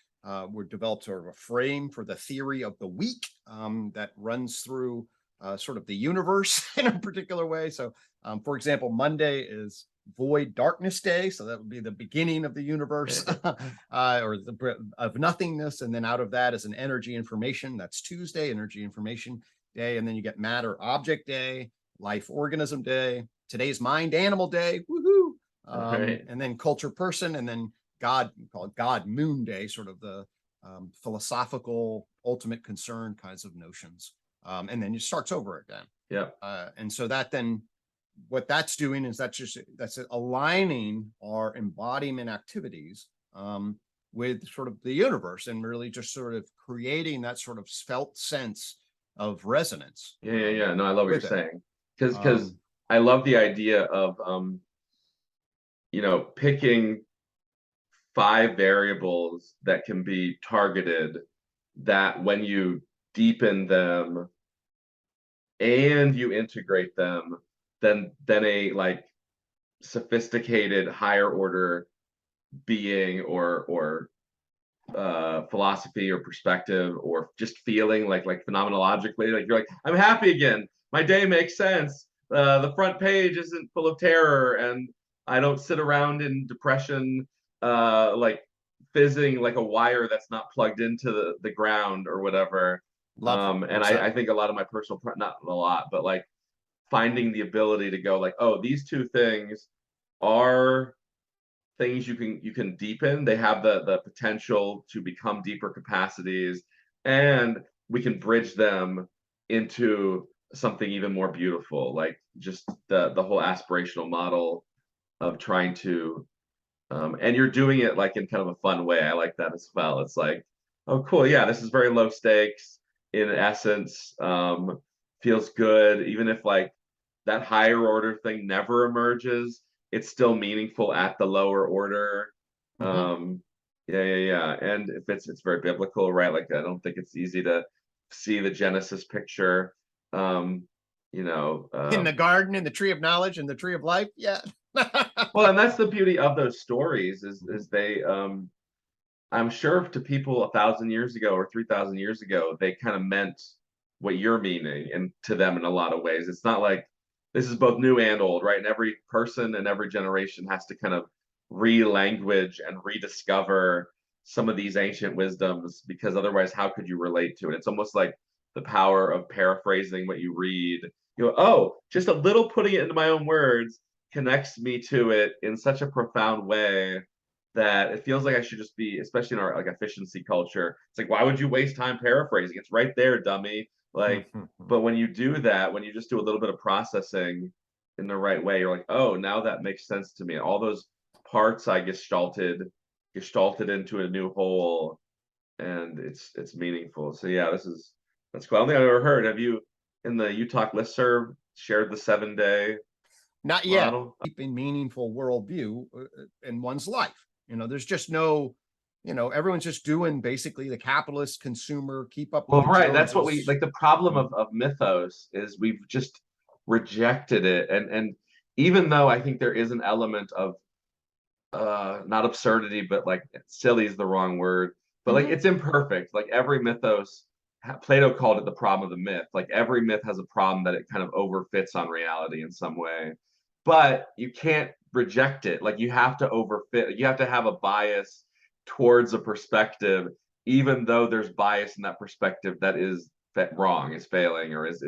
We're developed sort of a frame for the theory of the week that runs through sort of the universe in a particular way. So, for example, Monday is void darkness day, so that would be the beginning of the universe, or of nothingness, and then out of that is an energy information. That's Tuesday, energy information day, and then you get matter object day, life organism day. Today's mind animal day, woohoo! And then culture person, and then God, we call it God Moon Day, sort of the philosophical ultimate concern kinds of notions. And then it starts over again. Yeah. And so that then, what that's doing is that's aligning our embodiment activities with sort of the universe, and really just sort of creating that sort of felt sense of resonance. Yeah. No, I love what you're saying, because I love the idea of picking 5 variables that can be targeted, that when you deepen them and you integrate them, then a like sophisticated higher order being or philosophy or perspective or just feeling like phenomenologically, like you're like, I'm happy again, my day makes sense, the front page isn't full of terror, and I don't sit around in depression like fizzing like a wire that's not plugged into the ground or whatever. And I think a lot of my personal, not a lot, but like finding the ability to go like, oh, these 2 things are things you can deepen. They have the potential to become deeper capacities, and we can bridge them into something even more beautiful, like just the whole aspirational model of trying to and you're doing it like in kind of a fun way. I like that as well. It's like, oh cool, yeah, this is very low stakes in essence, feels good, even if like that higher order thing never emerges, it's still meaningful at the lower order. Yeah. And if it's very biblical, right? Like I don't think it's easy to see the Genesis picture. In the garden, in the tree of knowledge, and the tree of life. Yeah. Well, and that's the beauty of those stories is they I'm sure to people 1,000 years ago or 3,000 years ago, they kind of meant what you're meaning, and to them in a lot of ways. It's not like this is both new and old, right? And every person and every generation has to kind of re-language and rediscover some of these ancient wisdoms, because otherwise, how could you relate to it? It's almost like the power of paraphrasing what you read. You go, oh, just a little putting it into my own words connects me to it in such a profound way that it feels like I should just be, especially in our like efficiency culture. It's like, why would you waste time paraphrasing? It's right there, dummy. Like, but when you do that, when you just do a little bit of processing in the right way, you're like, oh, now that makes sense to me. All those parts I gestalted into a new whole, and it's meaningful. So yeah, that's cool. I don't think I've ever heard. Have you in the UTOK listserv shared the 7-day Not yet. model? Keeping meaningful worldview in one's life. There's just no, everyone's just doing basically the capitalist consumer keep up. Well, With the right. That's what we Joneses. like. The problem of Mythos is we've just rejected it, and even though I think there is an element of not absurdity, but like silly is the wrong word, but like it's imperfect. Like every mythos, Plato called it the problem of the myth. Like every myth has a problem that it kind of overfits on reality in some way, but you can't reject it. Like you have to overfit. You have to have a bias towards a perspective, even though there's bias in that perspective that is wrong, is failing, or is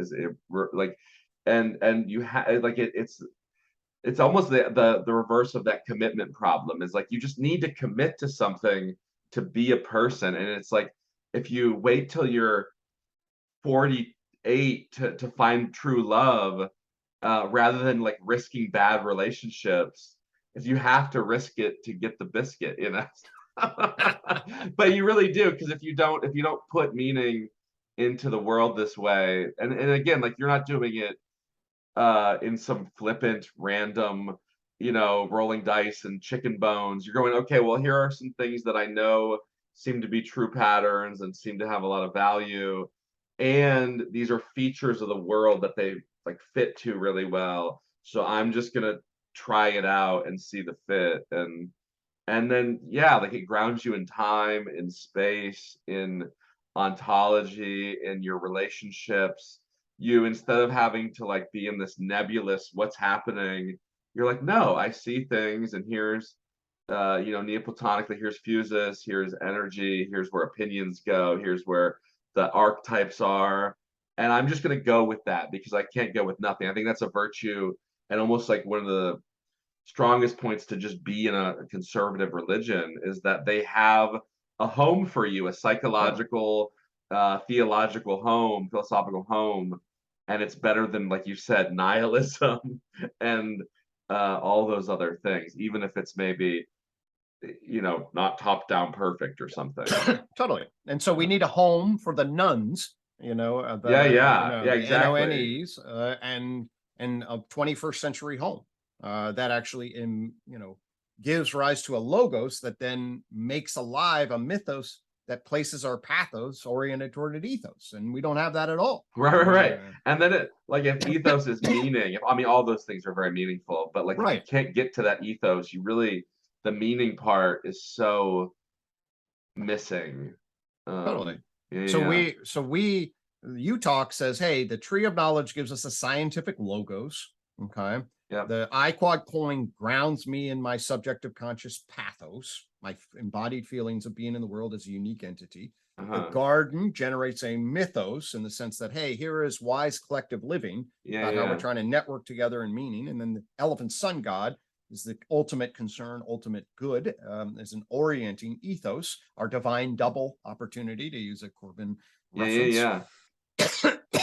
like, and you have like it's almost the reverse of that commitment problem. Is like you just need to commit to something to be a person, and it's like if you wait till you're 48 to find true love, rather than like risking bad relationships, if you have to risk it to get the biscuit, but you really do, because if you don't put meaning into the world this way, and again, like you're not doing it in some flippant, random, rolling dice and chicken bones. You're going, okay, well, here are some things that I know seem to be true patterns and seem to have a lot of value. And these are features of the world that they like fit to really well. So I'm just gonna try it out and see the fit. And then yeah, like it grounds you in time, in space, in ontology, in your relationships. You, instead of having to like be in this nebulous what's happening, you're like, no, I see things, and here's neoplatonically, here's fuses, here's energy, here's where opinions go, here's where the archetypes are, and I'm just going to go with that because I can't go with nothing. I think that's a virtue, and almost like one of the strongest points to just be in a conservative religion is that they have a home for you, a psychological, theological home, philosophical home, and it's better than, like you said, nihilism and all those other things, even if it's maybe not top down perfect or something. Totally. And so we need a home for the nuns, Exactly. NONEs, and a 21st century home that actually gives rise to a logos that then makes alive a mythos that places our pathos oriented toward an ethos, and we don't have that at all. Right. And then it, like, if ethos is meaning, all those things are very meaningful, but like, right. You can't get to that ethos. The meaning part is so missing. Totally. Yeah. So we UTOK says, hey, the tree of knowledge gives us a scientific logos. Okay. Yeah. The I-quad coin grounds me in my subjective conscious pathos, my embodied feelings of being in the world as a unique entity. The garden generates a mythos in the sense that, hey, here is wise collective living, how we're trying to network together in meaning. And then the elephant sun god is the ultimate concern, ultimate good, as an orienting ethos, our divine double opportunity, to use a Corbin reference.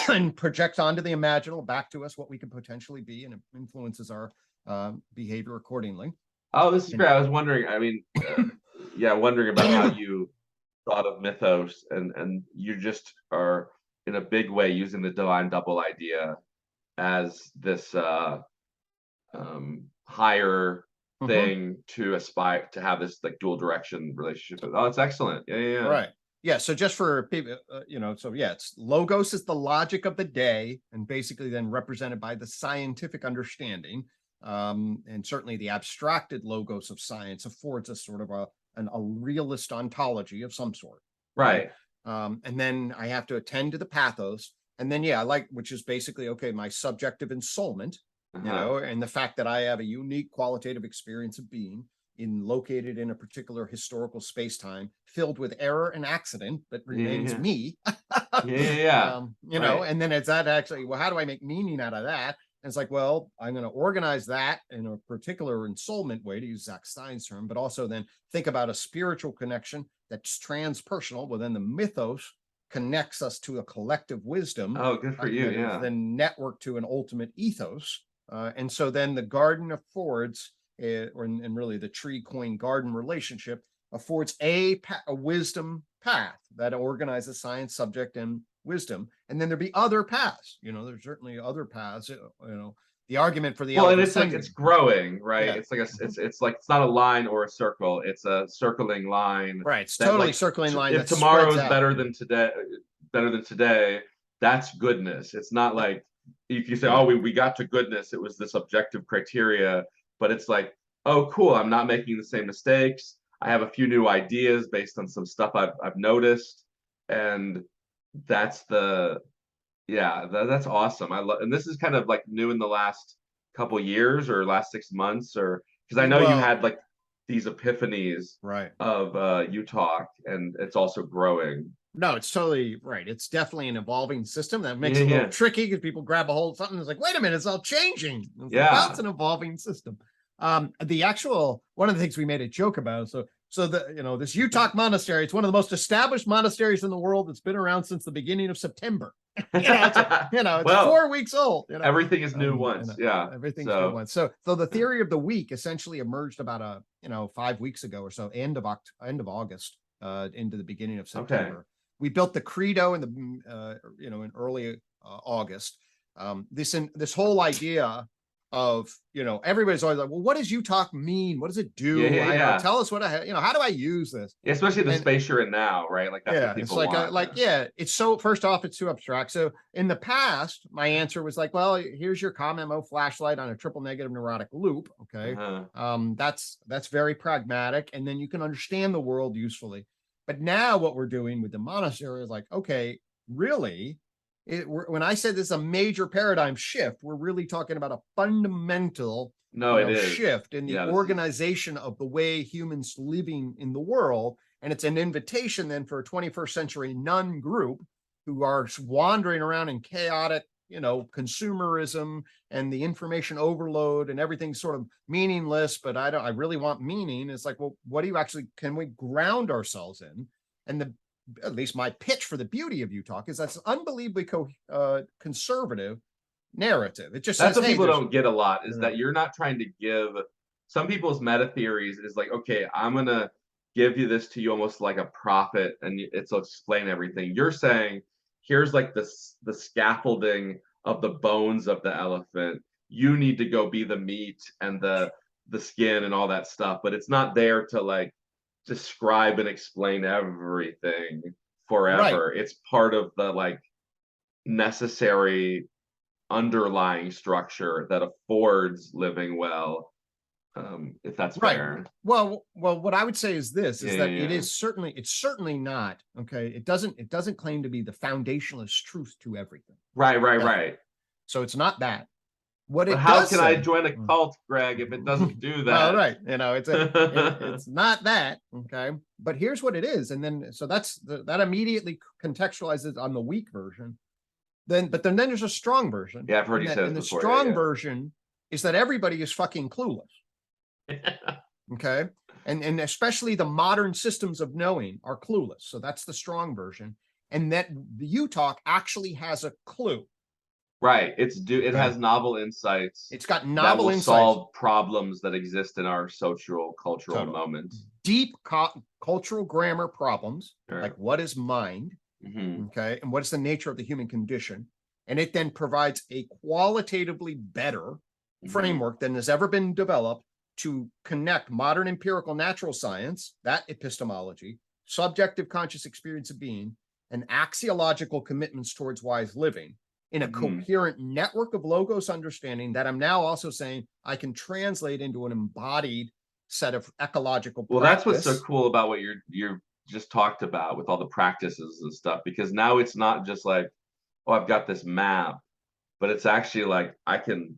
And projects onto the imaginable back to us what we could potentially be, and it influences our behavior accordingly. Oh, this is great. I was wondering, wondering about how you thought of mythos, and you just are in a big way using the divine double idea as this higher thing to aspire to have this like dual direction relationship. Oh, it's excellent. Yeah. Right. Yeah. So just for people, it's logos is the logic of the day, and basically then represented by the scientific understanding. And certainly the abstracted logos of science affords us sort of a realist ontology of some sort. Right. And then I have to attend to the pathos. And then, which is basically, okay, my subjective ensoulment, and the fact that I have a unique qualitative experience of being located in a particular historical space-time filled with error and accident, but remains me. You know, and then it's that actually, well, how do I make meaning out of that? And it's like, well, I'm going to organize that in a particular ensoulment way, to use Zach Stein's term, but also then think about a spiritual connection that's transpersonal. Well, then the mythos connects us to a collective wisdom. Oh, good for you. Yeah. Then network to an ultimate ethos. And so then the garden affords, and really the tree coin garden relationship affords a wisdom path that organizes science, subject, and wisdom. And then there'd be other paths. You know, there's certainly other paths. You know, the argument for the and it's like it's growing, right? Yeah. It's like it's like it's not a line or a circle. It's a circling line. Right. It's totally like, circling line. If tomorrow is better than today, that's goodness. It's not like if you say, oh, we got to goodness, it was this objective criteria, but it's like, oh, cool, I'm not making the same mistakes. I have a few new ideas based on some stuff I've noticed, and that's that's awesome. I love, and this is kind of like new in the last couple years or last 6 months, or because I know you had like these epiphanies of UTOK, and it's also growing. No, it's totally right. It's definitely an evolving system that makes it a little tricky because people grab a hold of something and it's like, wait a minute, it's all changing. It's an evolving system. The actual one of the things we made a joke about. So the this UTOK monastery, it's one of the most established monasteries in the world. It's been around since the beginning of September. It's well, 4 weeks old. Everything is new once. Everything's new once. So the theory of the week essentially emerged about 5 weeks ago or so, end of August, into the beginning of September. Okay. We built the credo in the in early August. This whole idea of everybody's always like, well, what does UTOK mean? What does it do? Tell us how do I use this? Especially the space you're in now, right? Like that's what people want. It's so, first off, it's too abstract. So in the past, my answer was like, well, here's your COM-MO flashlight on a triple negative neurotic loop. Okay. That's very pragmatic, and then you can understand the world usefully. But now what we're doing with the monastery is like, okay, really, when I said this is a major paradigm shift, we're really talking about a fundamental shift in the organization of the way humans living in the world. And it's an invitation then for a 21st century nun group who are wandering around in chaotic, consumerism and the information overload and everything's sort of meaningless, but I really want meaning. It's like, well, what do you actually, can we ground ourselves in? And at least my pitch for the beauty of UTOK is that's unbelievably conservative narrative. It just that's what people don't get a lot is that you're not trying to give some people's meta theories is like, okay, I'm going to give you this to you almost like a prophet and it'll explain everything. You're saying, here's like the scaffolding of the bones of the elephant. You need to go be the meat and the skin and all that stuff, but it's not there to like describe and explain everything forever. Right. It's part of the like necessary underlying structure that affords living well, if that's fair. Well, what I would say is this: it's certainly not okay. It doesn't claim to be the foundationalist truth to everything. Right. So it's not that. How can I join a cult, Greg, if it doesn't do that? Right. It's not that. Okay. But here's what it is. And then, so that immediately contextualizes on the weak version. But then there's a strong version. Yeah, I've heard you say that before. And the strong version is that everybody is fucking clueless. Okay. And especially the modern systems of knowing are clueless. So that's the strong version. And that the UTOK actually has a clue. Right. It has novel insights. It's got novel insights. Solve problems that exist in our social cultural moments. Deep cultural grammar problems, like what is mind? Okay. And what is the nature of the human condition? And it then provides a qualitatively better framework than has ever been developed to connect modern empirical natural science, that epistemology, subjective conscious experience of being, and axiological commitments towards wise living in a coherent network of logos understanding that I'm now also saying I can translate into an embodied set of ecological practice. Well, that's what's so cool about what you're just talked about with all the practices and stuff, because now it's not just like, oh, I've got this map, but it's actually like I can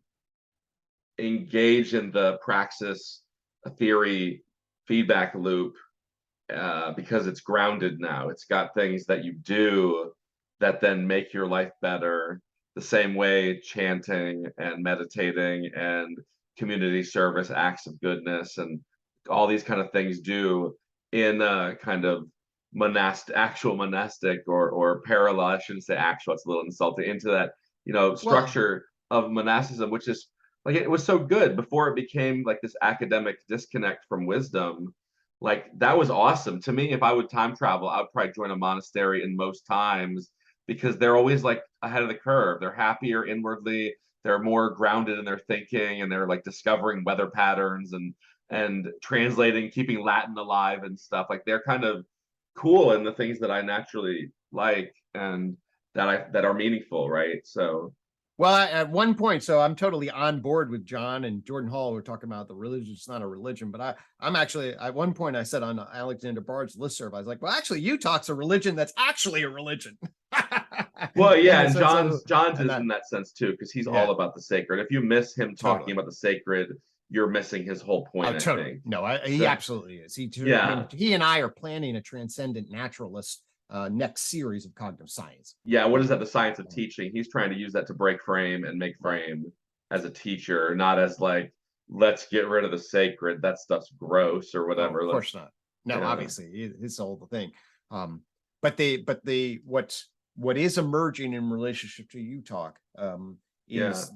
engage in the praxis theory feedback loop because it's grounded now. It's got things that you do that then make your life better, the same way chanting and meditating and community service, acts of goodness, and all these kind of things do in a kind of actual monastic or parallel, I shouldn't say actual, it's a little insulting, into that, structure of monasticism, which is like, it was so good before it became like this academic disconnect from wisdom. Like, that was awesome to me. If I would time travel, I would probably join a monastery in most times, because they're always like ahead of the curve. They're happier inwardly, they're more grounded in their thinking, and they're like discovering weather patterns and translating, keeping Latin alive and stuff. Like, they're kind of cool in the things that I naturally like, and that are meaningful, right? So well, at one point, so I'm totally on board with John and Jordan Hall. We're talking about the religion. It's not a religion, but I'm actually, at one point I said on Alexander Bard's listserv, I was like, well, actually, UTOK's a religion that's actually a religion. well, yeah, and John's is in that sense too, because he's all about the sacred. If you miss him talking about the sacred, you're missing his whole point. Totally. I think. No, he absolutely is. I mean, he and I are planning a transcendent naturalist next series of cognitive science. Yeah, what is that? The science of teaching. He's trying to use that to break frame and make frame as a teacher, not as like, let's get rid of the sacred. That stuff's gross or whatever. Of course not. No, obviously, it's all the thing. But what is emerging in relationship to UTOK is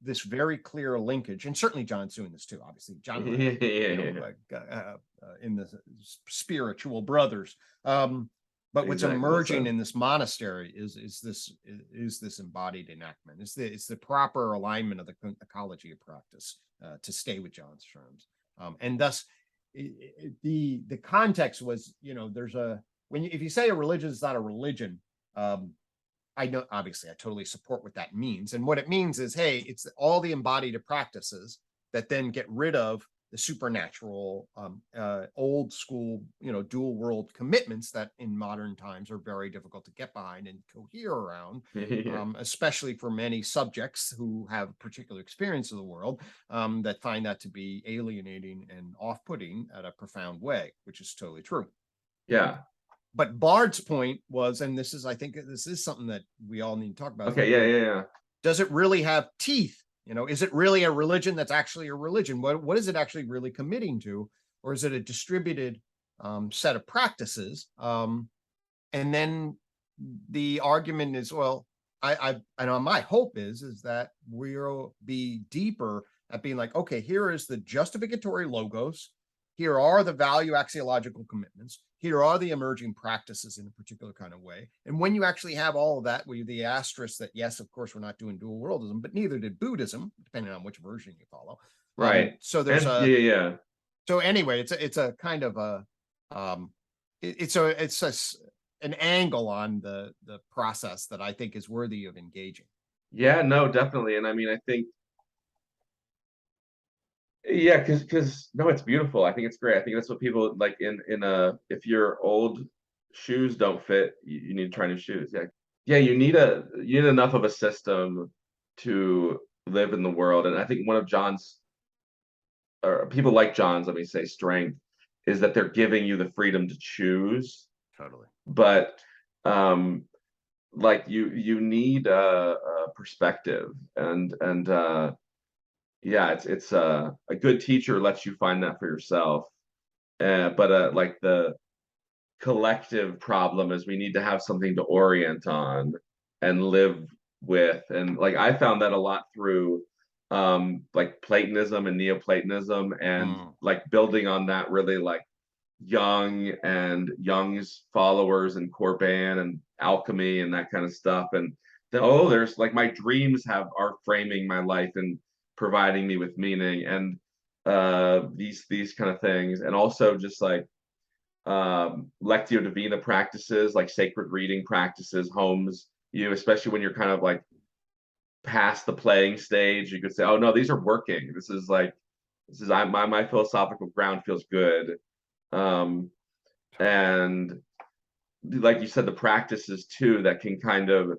this very clear linkage, and certainly John's doing this too. Obviously, John, in the spiritual brothers. But what's emerging in this monastery is this embodied enactment. It's the proper alignment of the ecology of practice, to stay with John's terms, and thus the context was, there's if you say a religion is not a religion, I know, obviously, I totally support what that means, and what it means is, hey, it's all the embodied practices that then get rid of the supernatural, old school, dual world commitments that in modern times are very difficult to get behind and cohere around, especially for many subjects who have a particular experience of the world, that find that to be alienating and off-putting at a profound way, which is totally true. Yeah. But Bard's point was, and I think this is something that we all need to talk about. Okay, yeah. Does it really have teeth? Is it really a religion that's actually a religion? What is it actually really committing to? Or is it a distributed set of practices? And then the argument is, well, I know my hope is that we'll be deeper at being like, okay, here is the justificatory logos. Here are the value axiological commitments. Here are the emerging practices in a particular kind of way. And when you actually have all of that, with the asterisk that, yes, of course, we're not doing dual worldism, but neither did Buddhism, depending on which version you follow. Right. So there's So anyway, it's a kind of a an angle on the process that I think is worthy of engaging. Yeah, no, definitely. And I mean, I think, yeah, because no, it's beautiful. I think it's great. I think that's what people like if your old shoes don't fit, you need to try new shoes. Yeah, you need enough of a system to live in the world. And I think one of John's, or people like John's, let me say, strength is that they're giving you the freedom to choose. Totally. But like you need a perspective, and yeah, it's a good teacher lets you find that for yourself. But like the collective problem is we need to have something to orient on and live with. And like I found that a lot through like Platonism and Neoplatonism, and like building on that, really like Jung and Jung's followers and Corbin and alchemy and that kind of stuff. And there's like my dreams are framing my life and providing me with meaning, and these kind of things. And also just like Lectio Divina practices, like sacred reading practices, homes you, especially when you're kind of like past the playing stage. You could say, oh no, these are working. This is my philosophical ground feels good. And like you said, the practices too that can kind of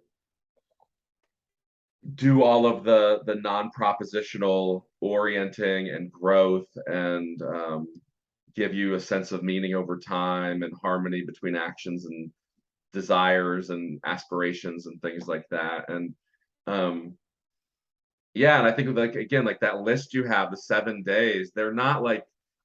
do all of the non-propositional orienting and growth, and give you a sense of meaning over time and harmony between actions and desires and aspirations and things like that. And yeah, and I think like again, like that list you have, the 7 days, they're not like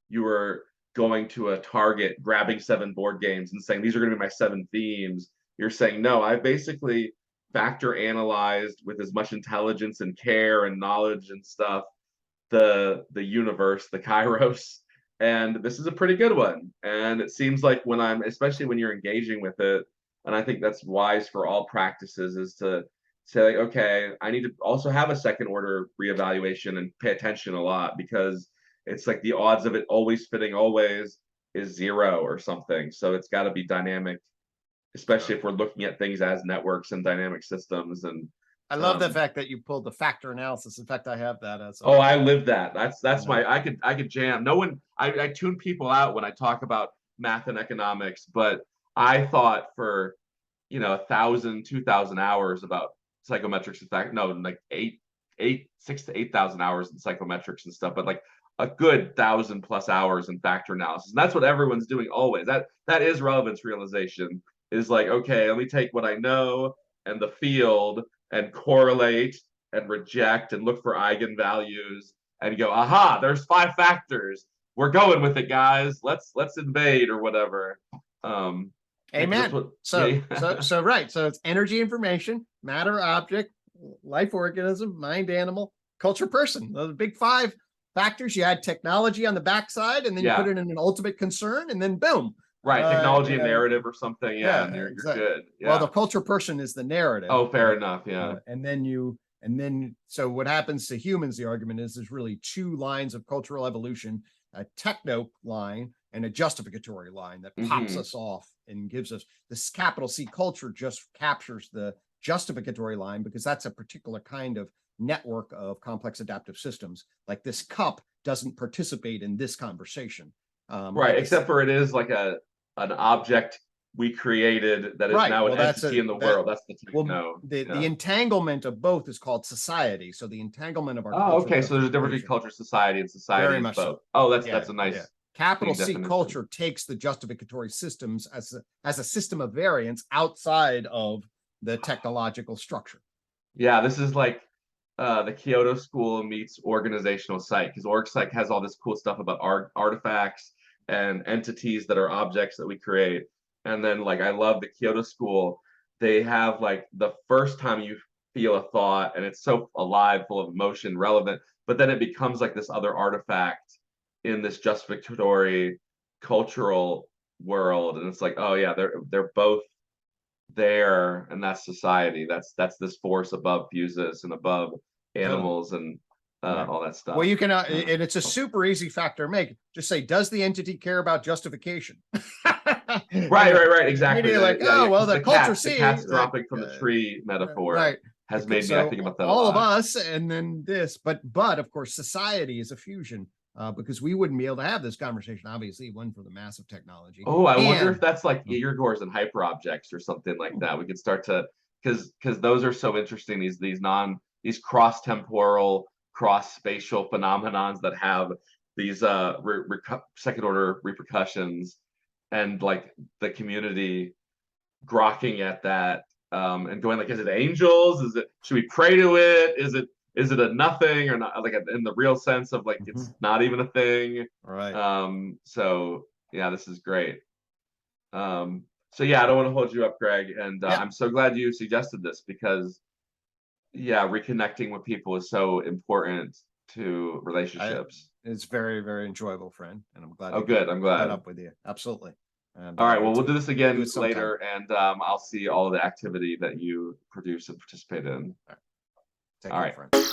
you were going to a Target, grabbing 7 board games and saying these are going to be my 7 themes. You're saying no, I basically factor analyzed with as much intelligence and care and knowledge and stuff the universe, the Kairos, and this is a pretty good one. And it seems like when I'm, especially when you're engaging with it, and I think that's wise for all practices, is to say like, okay, I need to also have a second order reevaluation and pay attention a lot, because it's like the odds of it always fitting always is 0 or something. So it's got to be dynamic, especially if we're looking at things as networks and dynamic systems. And I love the fact that you pulled the factor analysis. In fact, I have that as. Oh, I live that. That's my. I could jam. No one. I tune people out when I talk about math and economics, but I thought for 1,000, 2,000 hours about psychometrics. In fact, no, like 6,000 to 8,000 hours in psychometrics and stuff, but like a good 1,000+ hours in factor analysis. And that's what everyone's doing always. That is relevance realization. Is like, okay, let me take what I know and the field and correlate and reject and look for eigenvalues and go, aha, there's 5 factors. We're going with it, guys. Let's invade or whatever. Amen. So right. So it's energy, information, matter, object, life organism, mind, animal, culture, person. Those big 5 factors. You add technology on the backside, and then you put it in an ultimate concern, and then boom. Right, technology and narrative or something. Yeah, and you're exactly. good. Yeah. Well, the culture person is the narrative. Oh, fair enough. Yeah. So what happens to humans, the argument is there's really 2 lines of cultural evolution, a techno line and a justificatory line that pops us off and gives us this capital C culture. Just captures the justificatory line because that's a particular kind of network of complex adaptive systems. Like this cup doesn't participate in this conversation. Right, except for it is like an object we created that is now an entity in the world. That's the techno. The entanglement of both is called society. So the entanglement of our okay. So there's a difference between culture, society, and society. Very is much both. so. Oh, that's a nice capital C culture takes the justificatory systems as a system of variance outside of the technological structure. Yeah, this is like the Kyoto School meets organizational psych, because org psych has all this cool stuff about artifacts and entities that are objects that we create. And then like I love the Kyoto School. They have like the first time you feel a thought and it's so alive, full of emotion, relevant, but then it becomes like this other artifact in this justificatory cultural world. And it's like, oh yeah, they're both there, and that's society. That's this force above fuses and above animals and all that stuff. Well, you can, and it's a super easy factor to make. Just say, does the entity care about justification? Right, exactly. Like, the culture C, the cat's dropping from the tree metaphor has made me think about that. All of us, and then this, but of course, society is a fusion. Because we wouldn't be able to have this conversation, obviously, one for the massive technology. Oh, I wonder if that's like egregores and hyperobjects or something like that. We could start to, because those are so interesting. These cross-temporal, cross-spatial phenomenons that have these second order repercussions, and like the community grokking at that and going like, is it angels? Should we pray to it? Is it a nothing or not, like in the real sense of like it's not even a thing? Right. So yeah, this is great. So yeah, I don't want to hold you up, Greg, and I'm so glad you suggested this, because reconnecting with people is so important to relationships. It's very, very enjoyable, friend, and I'm glad. Oh, good. I'm glad. Up with you. Absolutely. All right. Well, we'll do this again later, and I'll see all of the activity that you produce and participate in. Take all care, right. friend.